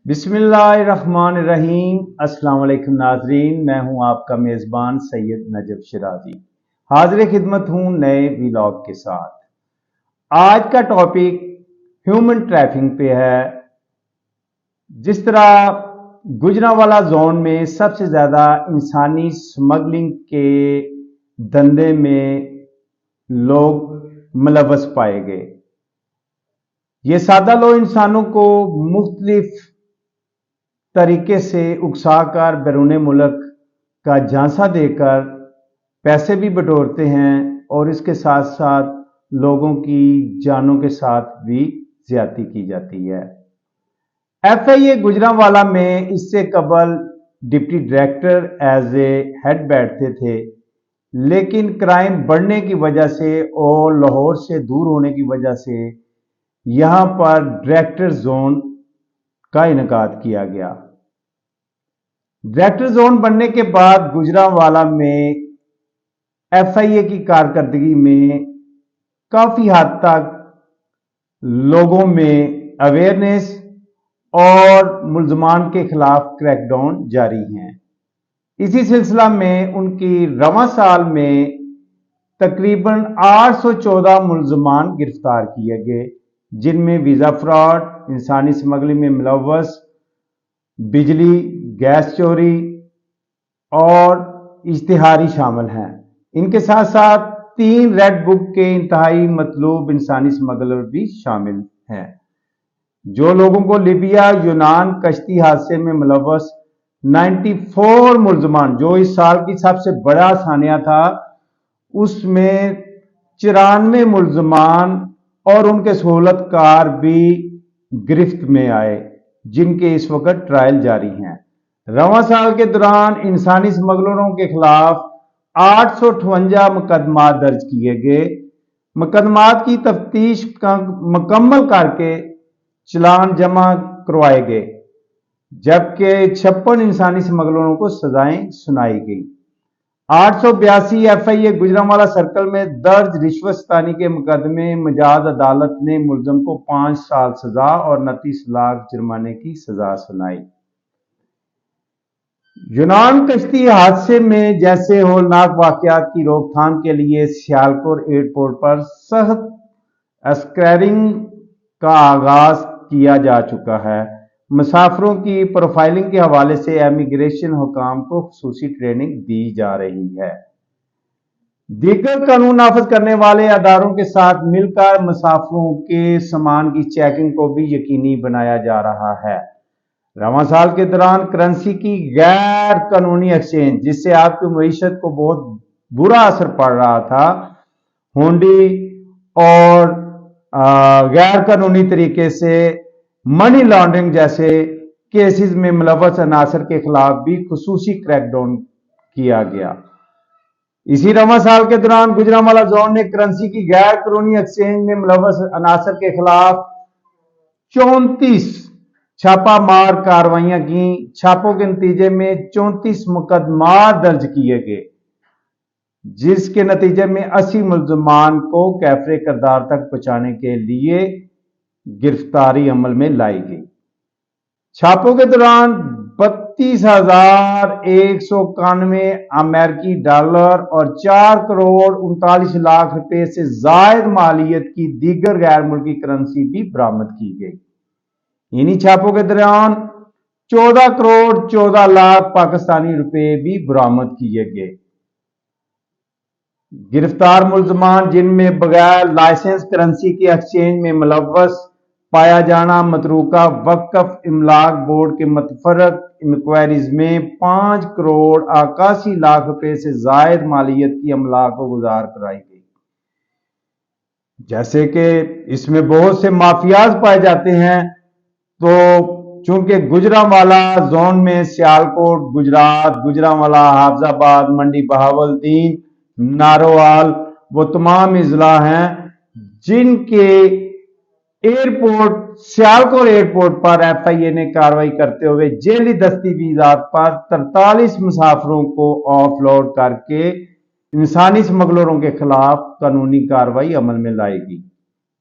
بسم اللہ الرحمن الرحیم۔ السلام علیکم ناظرین، میں ہوں آپ کا میزبان سید نجف شرازی، حاضر خدمت ہوں نئے ویلاگ کے ساتھ۔ آج کا ٹاپک ہیومن ٹریفکنگ پہ ہے۔ جس طرح گوجرانوالا زون میں سب سے زیادہ انسانی سمگلنگ کے دھندے میں لوگ ملوث پائے گئے۔ یہ سادہ لوگ انسانوں کو مختلف طریقے سے اکسا کر بیرون ملک کا جھانسا دے کر پیسے بھی بٹورتے ہیں اور اس کے ساتھ ساتھ لوگوں کی جانوں کے ساتھ بھی زیادتی کی جاتی ہے۔ ایف آئی اے گوجرانوالا میں اس سے قبل deputy director as a head بیٹھتے تھے، لیکن کرائم بڑھنے کی وجہ سے اور لاہور سے دور ہونے کی وجہ سے یہاں پر ڈائریکٹر زون کا انعقاد کیا گیا۔ ڈائریکٹر زون بننے کے بعد گوجرانوالا میں ایف آئی اے کی کارکردگی میں کافی حد تک لوگوں میں اویئرنیس اور ملزمان کے خلاف کریک ڈاؤن جاری ہیں۔ اسی سلسلہ میں ان کی رواں سال میں تقریباً 814 ملزمان گرفتار کیے گئے، جن میں ویزا فراڈ، انسانی سمگلنگ میں ملوث، بجلی گیس چوری اور اشتہاری شامل ہیں۔ ان کے ساتھ ساتھ 3 ریڈ بک کے انتہائی مطلوب انسانی سمگلر بھی شامل ہیں۔ جو لوگوں کو لیبیا یونان کشتی حادثے میں ملوث 94 ملزمان، جو اس سال کی سب سے بڑا سانحہ تھا، اس میں 94 ملزمان اور ان کے سہولت کار بھی گرفت میں آئے، جن کے اس وقت ٹرائل جاری ہیں۔ رواں سال کے دوران انسانی سمگلروں کے خلاف 858 مقدمات درج کیے گئے۔ مقدمات کی تفتیش مکمل کر کے چلان جمع کروائے گئے، جبکہ 56 انسانی سمگلروں کو سزائیں سنائی گئیں۔ 882 ایف آئی اے گوجرانوالا سرکل میں درج رشوت ستانی کے مقدمے مجاز عدالت نے ملزم کو 5 سال سزا اور 29 لاکھ جرمانے کی سزا سنائی۔ یونان کشتی حادثے میں جیسے ہولناک واقعات کی روک تھام کے لیے سیالکوٹ ایئرپورٹ پر سخت اسکریننگ کا آغاز کیا جا چکا ہے۔ مسافروں کی پروفائلنگ کے حوالے سے امیگریشن حکام کو خصوصی ٹریننگ دی جا رہی ہے۔ دیگر قانون نافذ کرنے والے اداروں کے ساتھ مل کر مسافروں کے سامان کی چیکنگ کو بھی یقینی بنایا جا رہا ہے۔ رواں سال کے دوران کرنسی کی غیر قانونی ایکسچینج، جس سے آپ کی معیشت کو بہت برا اثر پڑ رہا تھا، ہونڈی اور غیر قانونی طریقے سے منی لانڈرنگ جیسے کیسز میں ملوث عناصر کے خلاف بھی خصوصی کریک ڈاؤن کیا گیا۔ اسی رواں سال کے دوران گوجرانوالا زون نے کرنسی کی غیر قانونی ایکسچینج میں ملوث عناصر کے خلاف 34 چھاپہ مار کارروائیاں کی۔ چھاپوں کے نتیجے میں 34 مقدمات درج کیے گئے، جس کے نتیجے میں 80 ملزمان کو کیفر کردار تک پہنچانے کے لیے گرفتاری عمل میں لائی گئی۔ چھاپوں کے دوران 32,191 امریکی ڈالر اور 4 کروڑ 39 لاکھ روپے سے زائد مالیت کی دیگر غیر ملکی کرنسی بھی برآمد کی گئی۔ انہی چھاپوں کے دوران 14 کروڑ 14 لاکھ پاکستانی روپے بھی برآمد کیے گئے۔ گرفتار ملزمان، جن میں بغیر لائسنس کرنسی کی ایکسچینج میں ملوث پایا جانا، متروکہ وقف املاک بورڈ کے متفرق انکوائریز میں 5 کروڑ 81 لاکھ روپے سے زائد مالیت کی املاک کو گزار کرائی گئی۔ جیسے کہ اس میں بہت سے مافیاز پائے جاتے ہیں، تو چونکہ گوجرانوالا زون میں سیالکوٹ، گجرات، گوجرانوالا، حافظ آباد، منڈی بہاولدین، ناروال وہ تمام اضلاع ہیں جن کے ایئرپورٹ سیالکوٹ ایئرپورٹ پر ایف آئی اے نے کارروائی کرتے ہوئے ذیلی دستاویزات پر 43 مسافروں کو آف لوڈ کر کے انسانی سمگلروں کے خلاف قانونی کارروائی عمل میں لائی گئی۔